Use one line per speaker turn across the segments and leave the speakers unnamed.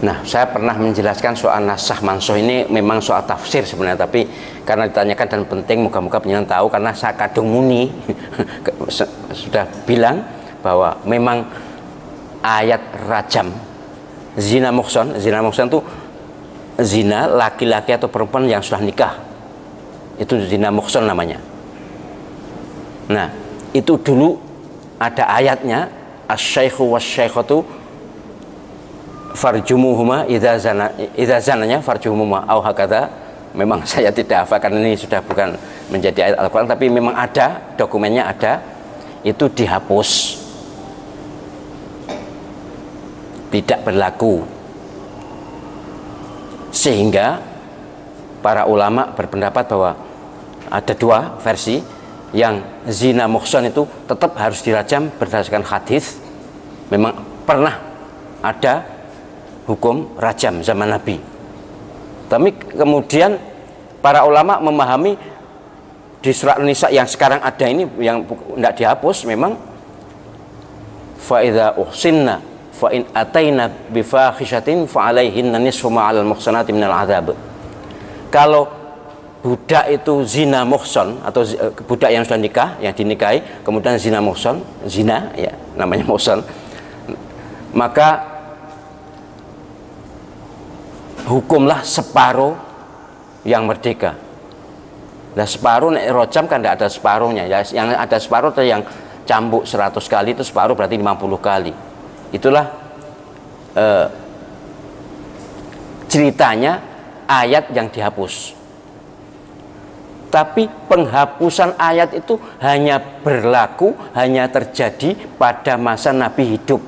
Nah, saya pernah menjelaskan soal nasakh mansuh ini memang soal tafsir sebenarnya, tapi karena ditanyakan dan penting, moga-moga penjenengan tahu, karena saya kadung muni sudah bilang bahwa memang ayat rajam zina muhsan itu zina laki-laki atau perempuan yang sudah nikah, itu zina muhsan namanya. Nah, itu dulu ada ayatnya, asy-syaikhu wasy-syaikhatu farjumuhuma idza zananya farjumuhuma au hakadha. Memang saya tidak hafal karena ini sudah bukan menjadi ayat Al-Quran, tapi memang ada dokumennya, ada, itu dihapus, tidak berlaku, sehingga para ulama berpendapat bahwa ada dua versi, yang zina muhsan itu tetap harus dirajam berdasarkan hadis, memang pernah ada hukum rajam zaman Nabi. Tapi kemudian para ulama memahami di surat Nisa yang sekarang ada ini, yang tidak dihapus, memang fa idza uhsinna fa in ataina bi fahishatin fa alaihinna nisfu ma 'alal muhsanati minal 'adzab. Kalau budak itu zina muhsan atau budak yang sudah nikah, yang dinikahi kemudian zina muhsan, zina ya namanya muhsan, maka hukumlah separuh yang merdeka. Nah, separuh nek rojam kan tidak ada separuhnya ya, yang ada separuh itu yang cambuk 100 kali, itu separuh berarti 50 kali. Itulah ceritanya ayat yang dihapus. Tapi penghapusan ayat itu hanya berlaku, hanya terjadi pada masa Nabi hidup.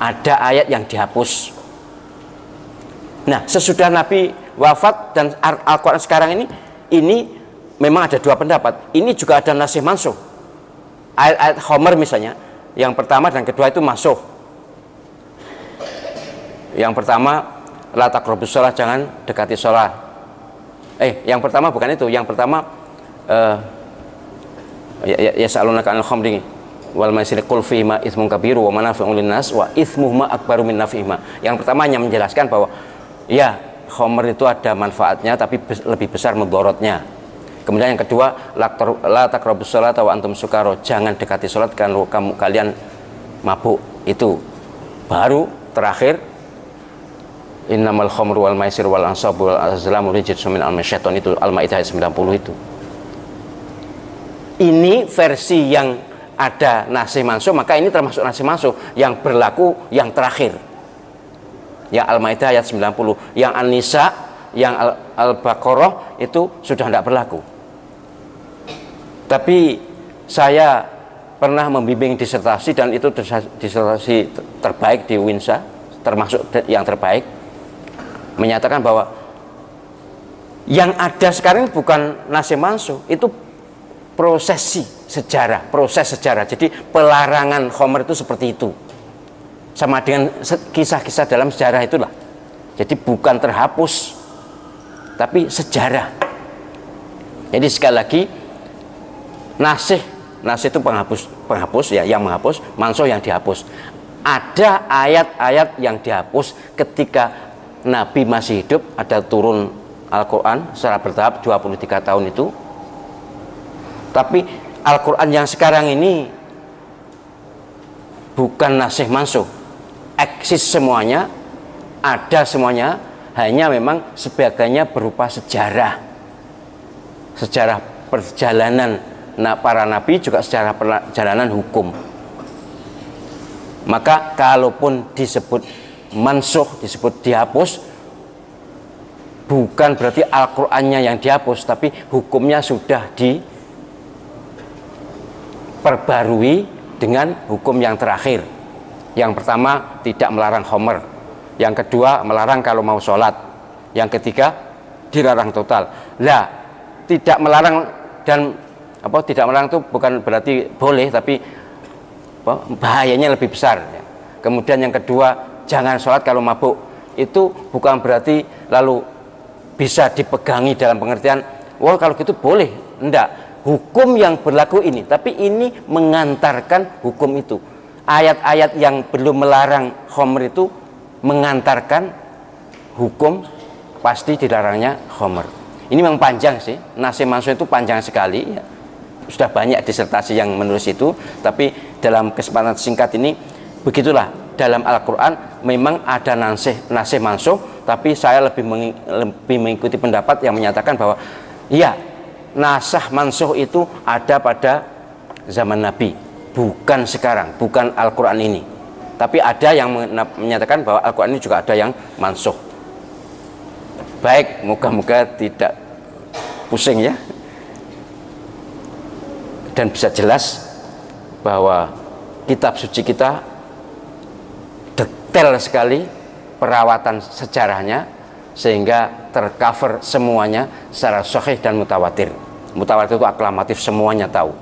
Ada ayat yang dihapus. Nah, sesudah Nabi wafat dan Al-Quran sekarang ini memang ada dua pendapat. Ini juga ada nasih mansuh. Ayat-ayat Homer misalnya, yang pertama dan kedua itu mansuh. Yang pertama, la taqrabus shalah, jangan dekati sholat. Yang pertama bukan itu. Yang pertama, yas'alunaka 'anil khamri wal maisir qul fihima itsmun kabiru wa manafi'u linnas wa itsmuhuma akbaru min naf'ihima. Yang pertama hanya menjelaskan bahwa ya, khamr itu ada manfaatnya tapi lebih besar mudorotnya. Kemudian yang kedua, la taqrabus sholata wa antum sukara, jangan dekati sholat kalau kalian mabuk. Itu baru terakhir, innamal khamru wal maisir wal ansabu wal azlamu rijsun min amali syaiton, itu Al-Maidah ayat 90 itu. Ini versi yang ada nasih mansuh, maka ini termasuk nasih mansuh yang berlaku yang terakhir. Ya, Al-Maidah ayat 90, yang An-Nisa, yang Al-Baqarah itu sudah tidak berlaku. Tapi saya pernah membimbing disertasi, dan itu disertasi terbaik di Winsa, termasuk yang terbaik, menyatakan bahwa yang ada sekarang bukan nasih mansuh, itu proses sejarah. Jadi pelarangan khamr itu seperti itu, sama dengan kisah-kisah dalam sejarah itulah. Jadi bukan terhapus, tapi sejarah. Jadi sekali lagi, nasih itu penghapus ya, yang menghapus, mansuh yang dihapus. Ada ayat-ayat yang dihapus ketika Nabi masih hidup, ada turun Al-Quran secara bertahap 23 tahun itu. Tapi Al-Quran yang sekarang ini bukan nasih mansuh, eksis semuanya, ada semuanya, hanya memang sebagainya berupa sejarah perjalanan para nabi, juga sejarah perjalanan hukum. Maka kalaupun disebut mansuh, disebut dihapus, bukan berarti Al-Qur'annya yang dihapus, tapi hukumnya sudah diperbarui dengan hukum yang terakhir. Yang pertama, tidak melarang khamr. Yang kedua, melarang kalau mau sholat. Yang ketiga, dilarang total. Lah, tidak melarang dan tidak melarang itu bukan berarti boleh, tapi bahayanya lebih besar. Kemudian yang kedua, jangan sholat kalau mabuk. Itu bukan berarti lalu bisa dipegangi dalam pengertian, wah kalau gitu boleh. Enggak, hukum yang berlaku ini, tapi ini mengantarkan hukum itu. ayat-ayat yang belum melarang khamr itu mengantarkan hukum pasti dilarangnya khamr. Ini memang panjang sih, Nasih Mansuh itu panjang sekali ya. Sudah banyak disertasi yang menulis itu, tapi dalam kesempatan singkat ini begitulah, dalam Al-Quran memang ada nasih mansuh, tapi saya lebih mengikuti pendapat yang menyatakan bahwa iya, nasah mansuh itu ada pada zaman Nabi, bukan sekarang, bukan Al-Quran ini. Tapi ada yang menyatakan bahwa Al-Quran ini juga ada yang mansuh. Baik, moga-moga tidak pusing ya, dan bisa jelas bahwa kitab suci kita detail sekali perawatan sejarahnya, sehingga tercover semuanya secara sahih dan mutawatir. Mutawatir itu aklamatif, semuanya tahu.